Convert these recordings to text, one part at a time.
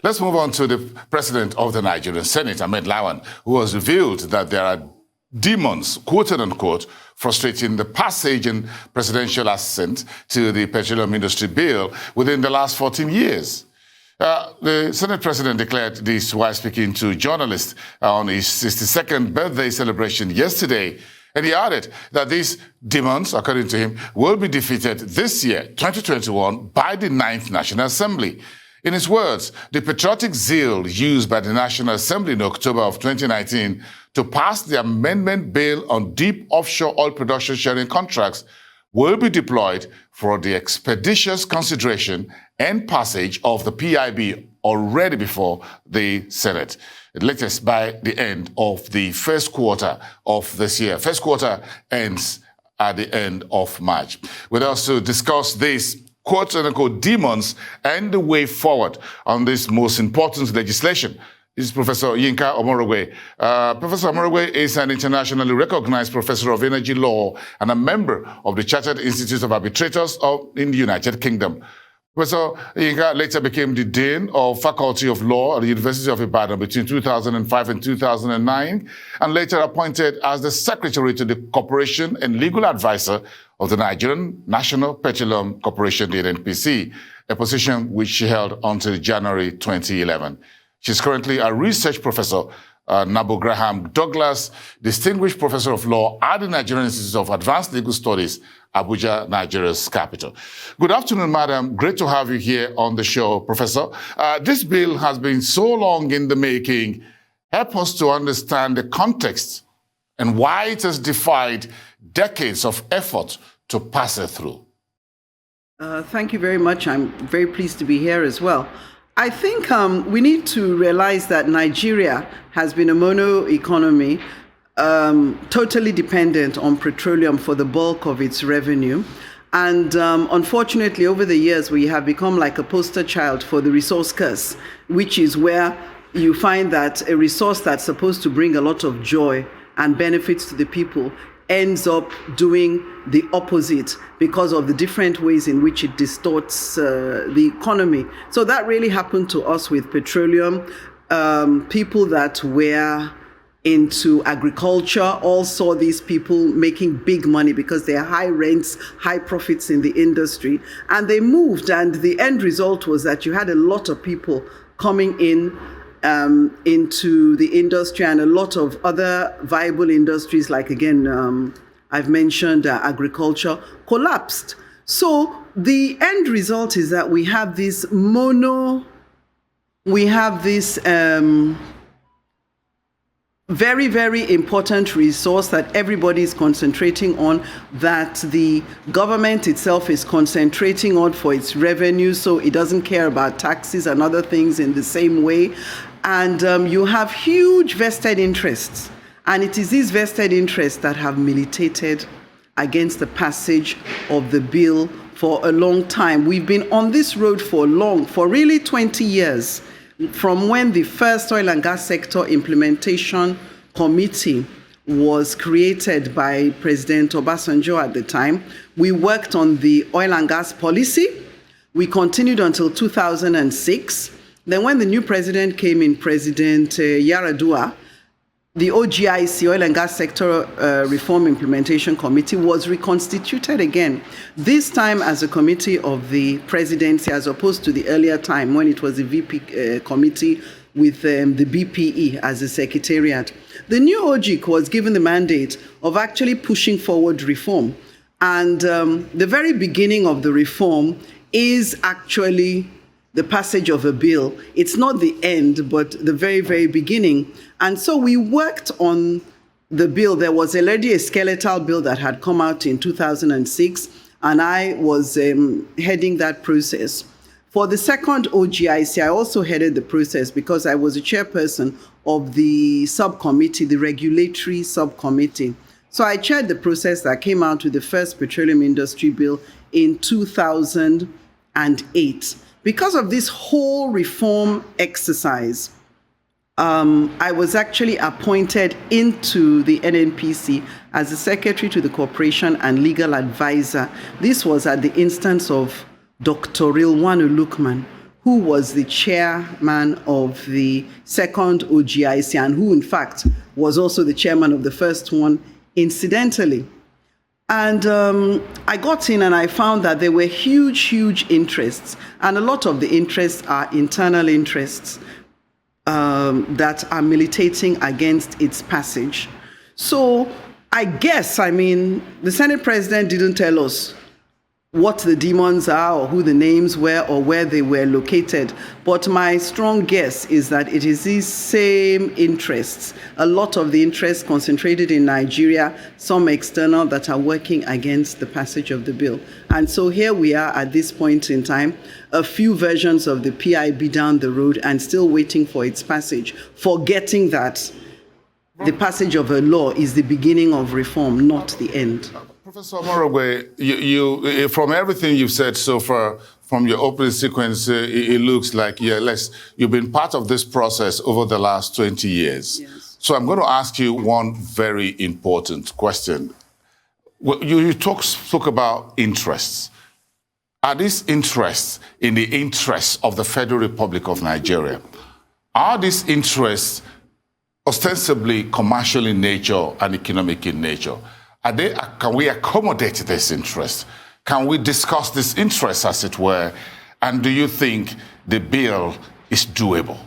Let's move on to the president of the Nigerian Senate, Ahmed Lawan, who has revealed that there are demons, quote-unquote, frustrating the passage in presidential assent to the petroleum industry bill within the last 14 years. The Senate president declared this while speaking to journalists on his 62nd birthday celebration yesterday. And he added that these demons, according to him, will be defeated this year, 2021, by the 9th National Assembly. In his words, the patriotic zeal used by the National Assembly in October of 2019 to pass the amendment bill on deep offshore oil production sharing contracts will be deployed for the expeditious consideration and passage of the PIB already before the Senate, latest by the end of the first quarter of this year. First quarter ends at the end of March. We'll also discuss this quote-unquote demons and the way forward on this most important legislation. This is Professor Yinka Omorogbe. Professor Omorogbe is an internationally recognized professor of energy law and a member of the Chartered Institute of Arbitrators in the United Kingdom. Professor Yinka later became the Dean of Faculty of Law at the University of Ibadan between 2005 and 2009, and later appointed as the Secretary to the Corporation and Legal Advisor of the Nigerian National Petroleum Corporation, the NNPC, a position which she held until January 2011. She's currently a research professor at Nabo Graham Douglas, Distinguished Professor of Law at the Nigerian Institute of Advanced Legal Studies, Abuja, Nigeria's capital. Good afternoon, madam. Great to have you here on the show, Professor. This bill has been so long in the making. Help us to understand the context and why it has defied decades of effort to pass it through. Thank you very much. I'm very pleased to be here as well. I think we need to realize that Nigeria has been a mono economy, totally dependent on petroleum for the bulk of its revenue. And unfortunately, over the years, we have become like a poster child for the resource curse, which is where you find that a resource that's supposed to bring a lot of joy and benefits to the people ends up doing the opposite because of the different ways in which it distorts the economy. So that really happened to us with petroleum. People that were into agriculture all saw these people making big money because they are high rents, high profits in the industry. And they moved, and the end result was that you had a lot of people coming in into the industry, and a lot of other viable industries, like collapsed. I've mentioned agriculture, collapsed. So the end result is that we have this very, very important resource that everybody is concentrating on, that the government itself is concentrating on for its revenue, so it doesn't care about taxes and other things in the same way. And you have huge vested interests. And it is these vested interests that have militated against the passage of the bill for a long time. We've been on this road for really 20 years, from when the first Oil and Gas Sector Implementation Committee was created by President Obasanjo at the time. We worked on the oil and gas policy. We continued until 2006. Then when the new president came in, President Yaradua, the OGIC, Oil and Gas Sector Reform Implementation Committee, was reconstituted again, this time as a committee of the presidency, as opposed to the earlier time when it was the VP committee with the BPE as a secretariat. The new OGIC was given the mandate of actually pushing forward reform. And the very beginning of the reform is actually the passage of a bill. It's not the end, but the very, very beginning. And so we worked on the bill. There was already a skeletal bill that had come out in 2006, and I was heading that process. For the second OGIC, I also headed the process because I was a chairperson of the subcommittee, the regulatory subcommittee. So I chaired the process that came out with the first petroleum industry bill in 2008. Because of this whole reform exercise, I was actually appointed into the NNPC as the secretary to the corporation and legal advisor. This was at the instance of Dr. Rilwanu Lukman, who was the chairman of the second OGIC and who, in fact, was also the chairman of the first one, incidentally. And I got in and I found that there were huge interests, and a lot of the interests are internal interests that are militating against its passage. So I guess, the Senate President didn't tell us what the demons are or who the names were or where they were located. But my strong guess is that it is these same interests, a lot of the interests concentrated in Nigeria, some external, that are working against the passage of the bill. And so here we are at this point in time, a few versions of the PIB down the road and still waiting for its passage, forgetting that the passage of a law is the beginning of reform, not the end. Professor Omorogbe, you from everything you've said so far, from your opening sequence, it looks like you've been part of this process over the last 20 years. Yes. So I'm going to ask you one very important question. You spoke about interests. Are these interests in the interests of the Federal Republic of Nigeria? Are these interests ostensibly commercial in nature and economic in nature? Can we accommodate this interest? Can we discuss this interest, as it were? And do you think the bill is doable?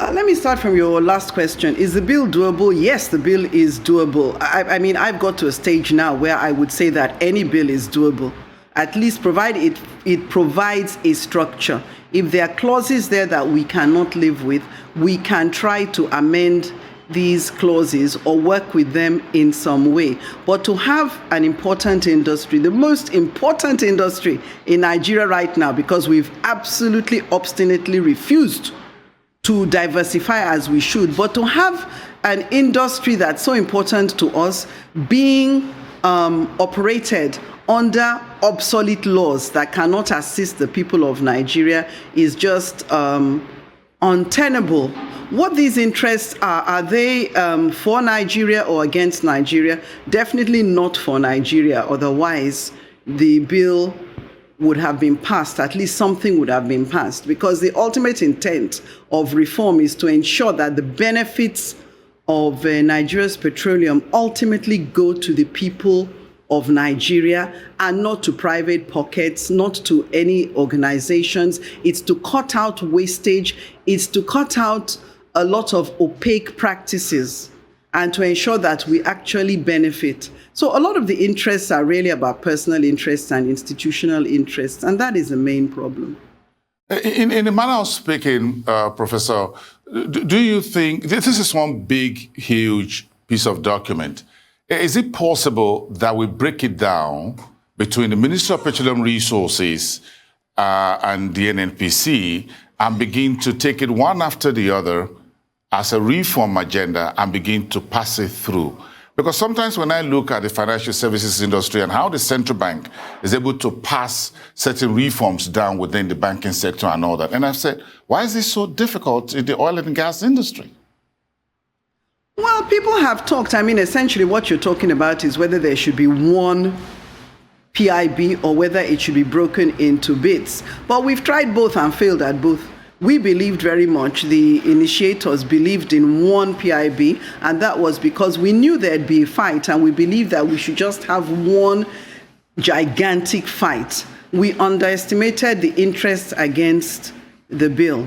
Let me start from your last question. Is the bill doable? Yes, the bill is doable. I've got to a stage now where I would say that any bill is doable, at least provided it provides a structure. If there are clauses there that we cannot live with, we can try to amend these clauses or work with them in some way. But to have an important industry, the most important industry in Nigeria right now, because we've absolutely obstinately refused to diversify as we should, but to have an industry that's so important to us being operated under obsolete laws that cannot assist the people of Nigeria is just untenable. What these interests are they for Nigeria or against Nigeria? Definitely not for Nigeria. Otherwise, the bill would have been passed, at least something would have been passed, because the ultimate intent of reform is to ensure that the benefits of Nigeria's petroleum ultimately go to the people of Nigeria and not to private pockets, not to any organizations. It's to cut out wastage. It's to cut out a lot of opaque practices and to ensure that we actually benefit. So a lot of the interests are really about personal interests and institutional interests, and that is the main problem. In a manner of speaking, Professor, do you think, this is one big, huge piece of document, is it possible that we break it down between the Ministry of Petroleum Resources and the NNPC and begin to take it one after the other as a reform agenda and begin to pass it through? Because sometimes when I look at the financial services industry and how the central bank is able to pass certain reforms down within the banking sector and all that, and I've said, why is this so difficult in the oil and gas industry? Well, people have talked. Essentially what you're talking about is whether there should be one PIB or whether it should be broken into bits. But we've tried both and failed at both. We believed very much, the initiators believed in one PIB, and that was because we knew there'd be a fight, and we believed that we should just have one gigantic fight. We underestimated the interests against the bill.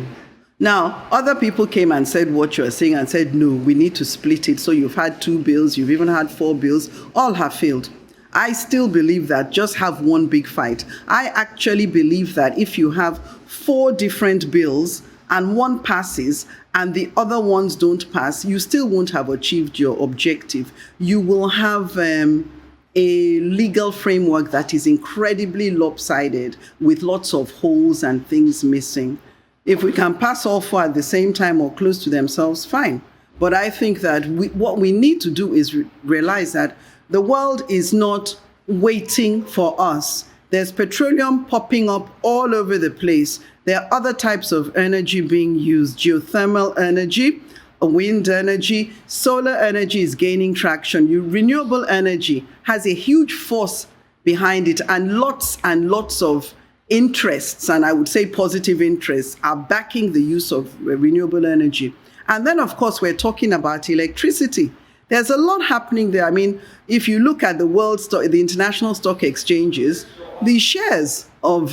Now, other people came and said what you're saying and said, no, we need to split it. So you've had 2 bills, you've even had 4 bills, all have failed. I still believe that just have one big fight. I actually believe that if you have 4 different bills and one passes and the other ones don't pass, you still won't have achieved your objective. You will have a legal framework that is incredibly lopsided with lots of holes and things missing. If we can pass all 4 at the same time or close to themselves, fine. But I think that what we need to do is realize that the world is not waiting for us. There's petroleum popping up all over the place. There are other types of energy being used, geothermal energy, wind energy, solar energy is gaining traction. Renewable energy has a huge force behind it and lots of interests, and I would say positive interests, are backing the use of renewable energy. And then, of course, we're talking about electricity. There's a lot happening there. I mean, if you look at the international stock exchanges, the shares of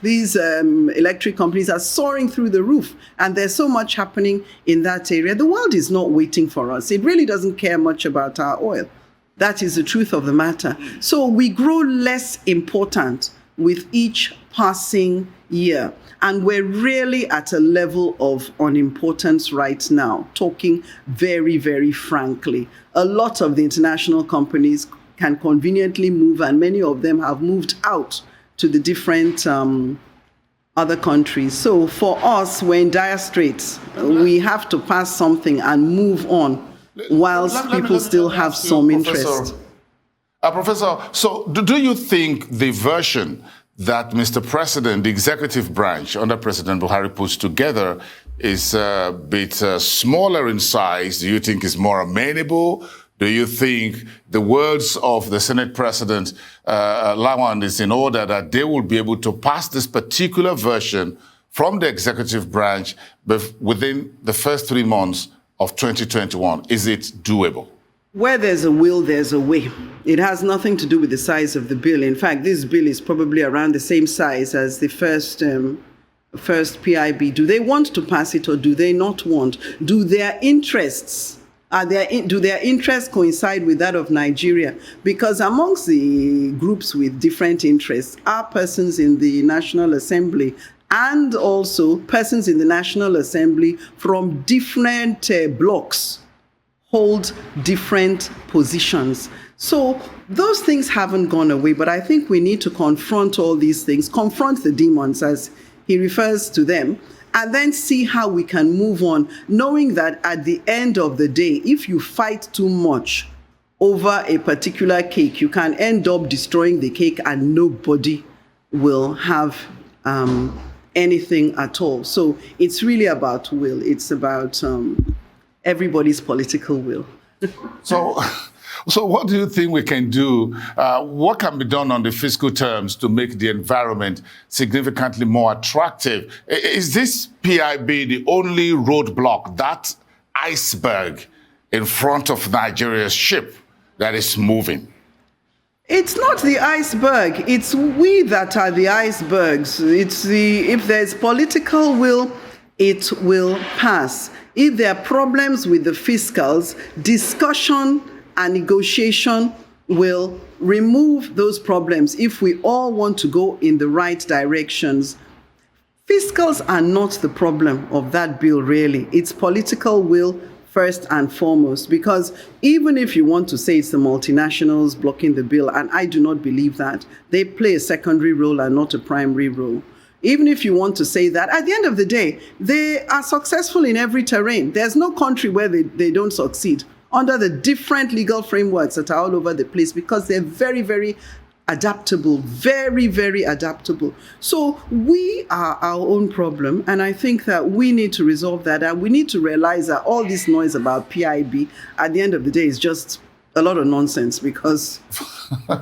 these electric companies are soaring through the roof. And there's so much happening in that area. The world is not waiting for us. It really doesn't care much about our oil. That is the truth of the matter. So we grow less important with each passing year. And we're really at a level of unimportance right now, talking very, very frankly. A lot of the international companies can conveniently move, and many of them have moved out to the different other countries. So for us, we're in dire straits. We have to pass something and move on whilst people still have some interest. Professor, so do you think the version that Mr. President, the executive branch under President Buhari puts together is a bit smaller in size? Do you think it's more amenable? Do you think the words of the Senate President, Lawan, is in order that they will be able to pass this particular version from the executive branch within the first 3 months of 2021? Is it doable? Where there's a will, there's a way. It has nothing to do with the size of the bill. In fact, this bill is probably around the same size as the first PIB. Do they want to pass it or do they not want? Do their interests coincide with that of Nigeria? Because amongst the groups with different interests are persons in the National Assembly and also persons in the National Assembly from different blocks hold different positions. So those things haven't gone away, but I think we need to confront all these things, confront the demons as he refers to them, and then see how we can move on, knowing that at the end of the day, if you fight too much over a particular cake, you can end up destroying the cake and nobody will have anything at all. So it's really about will. It's about everybody's political will. So what do you think we can do? What can be done on the fiscal terms to make the environment significantly more attractive? Is this PIB the only roadblock, that iceberg in front of Nigeria's ship that is moving? It's not the iceberg. It's we that are the icebergs. If there's political will, it will pass. If there are problems with the fiscals, discussion and negotiation will remove those problems if we all want to go in the right directions. Fiscals are not the problem of that bill, really. It's political will first and foremost, because even if you want to say it's the multinationals blocking the bill, and I do not believe that, they play a secondary role and not a primary role. Even if you want to say that, at the end of the day, they are successful in every terrain. There's no country where they don't succeed under the different legal frameworks that are all over the place, because they're very, very adaptable, very, very adaptable. So we are our own problem, and I think that we need to resolve that, and we need to realize that all this noise about PIB, at the end of the day, is just a lot of nonsense, because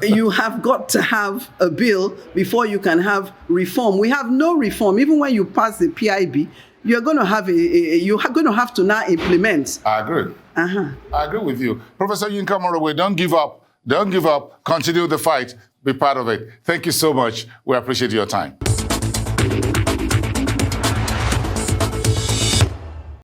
you have got to have a bill before you can have reform. We have no reform. Even when you pass the PIB, you're going to have to now implement. I agree. I agree with you. Professor Yinka Omorogbe, don't give up. Don't give up. Continue the fight. Be part of it. Thank you so much. We appreciate your time.